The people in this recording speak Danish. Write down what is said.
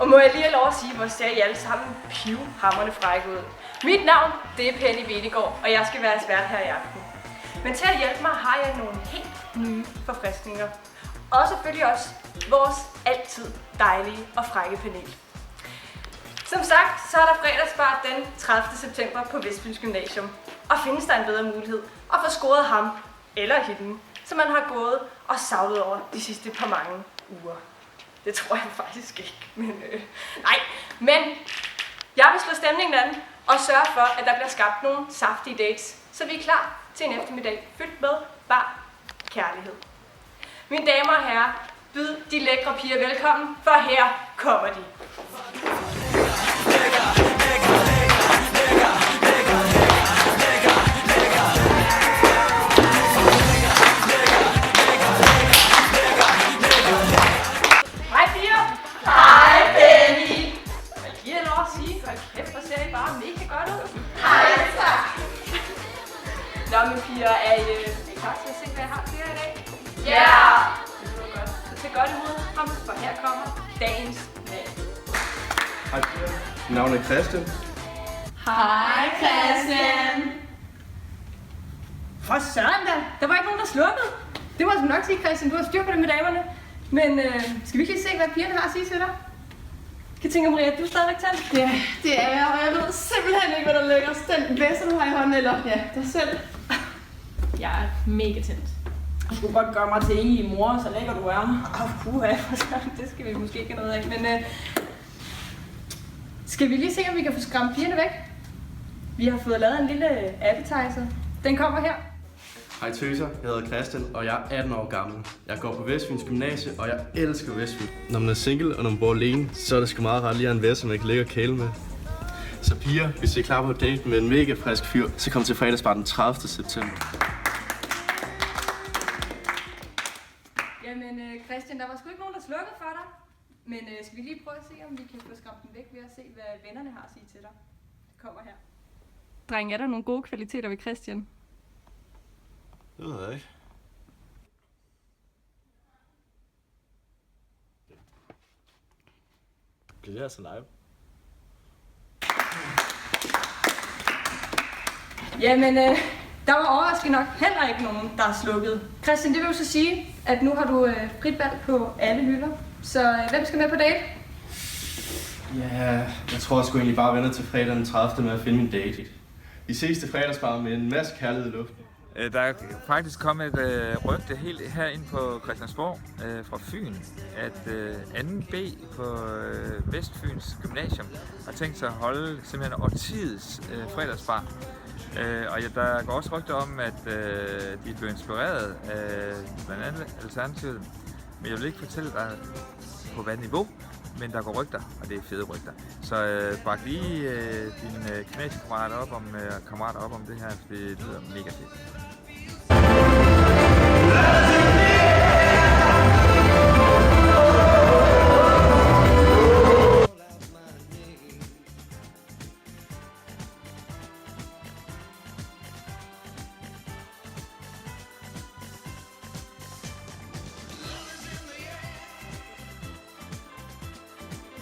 Og må jeg lige have lov at sige, hvor ser I alle sammen pivhamrende frække ud. Mit navn, det er Penny Vedegaard, og jeg skal være vært her i aften. Men til at hjælpe mig har jeg nogle helt nye forfriskninger. Og selvfølgelig også vores altid dejlige og frække panel. Som sagt, så er der fredagsbar den 30. september på Vestfyns Gymnasium. Og findes der en bedre mulighed at få scoret ham eller hende, som man har gået og savlet over de sidste par mange uger. Det tror jeg faktisk ikke, men jeg vil slå stemningen an og sørge for, at der bliver skabt nogle saftige dates, så vi er klar til en eftermiddag fyldt med bar kærlighed. Mine damer og herrer, byd de lækre piger velkommen, for her kommer de. Hej piger! Hej Benny! Jeg lige have lov at sige, hold kæft, hvor ser I bare mega godt ud. Hej tak! Nå, mine piger, er I klar til at se, hvad jeg har til jer i dag? Ja! Det er godt. Så tag godt imod ham, for her kommer dagens mand. Hej piger. Mit navn er Christian. Hej Christian! For søren da! Der var ikke nogen, der slukkede. Det må jeg nok sige, Christian. Du har styr på det med damerne. Men skal vi ikke lige se, hvad pigerne har at sige til dig? Kan tænke, Maria, at du er stadigvæk tændt? Ja, det er jeg, og jeg ved simpelthen ikke, hvad der ligger. Den bedste, du har i hånden, eller ja, dig selv. Jeg er mega tændt. Du skulle godt gøre mig til en i mor, så lækker du er. Det skal vi måske ikke have noget af. Men skal vi lige se, om vi kan få skræmt pigerne væk? Vi har fået lavet en lille appetizer. Den kommer her. Hej tøser, jeg hedder Christian, og jeg er 18 år gammel. Jeg går på Vestfyns Gymnasie, og jeg elsker Vestfyn. Når man er single, og når man bor alene, så er det sgu meget rart lige at have en ven, som man kan ligge og kæle med. Så piger, hvis I er klar på at date med en mega frisk fyr, så kom til fredagsbar den 30. september. Jamen Christian, der var sgu ikke nogen, der slukkede for dig. Men skal vi lige prøve at se, om vi kan få skræmt dem væk ved at se, hvad vennerne har at sige til dig? Det kommer her. Dreng, er der nogle gode kvaliteter ved Christian? Det ved jeg ikke. Bliver det her så live? Jamen, der var overraskende nok heller ikke nogen, der er slukket. Christian, det vil jo så sige, at nu har du frit valg på alle hylder. Så hvem skal med på date? Ja, jeg tror sgu egentlig bare venter til fredag den 30. med at finde min date. Vi ses til fredagsbar med en masse kærlighed i luften. Der er faktisk kommet et rygte helt herinde på Christiansborg fra Fyn, at 2B på Vestfyns Gymnasium har tænkt sig at holde simpelthen årtidets fredagsbar. Og der går også rygter om, at de blev inspireret af blandt andet Alternativet. Men jeg vil ikke fortælle dig på hvad niveau, men der går rygter, og det er fede rygter. Så bak lige dine gymnasiekammerater op om det her, for det lyder mega fedt.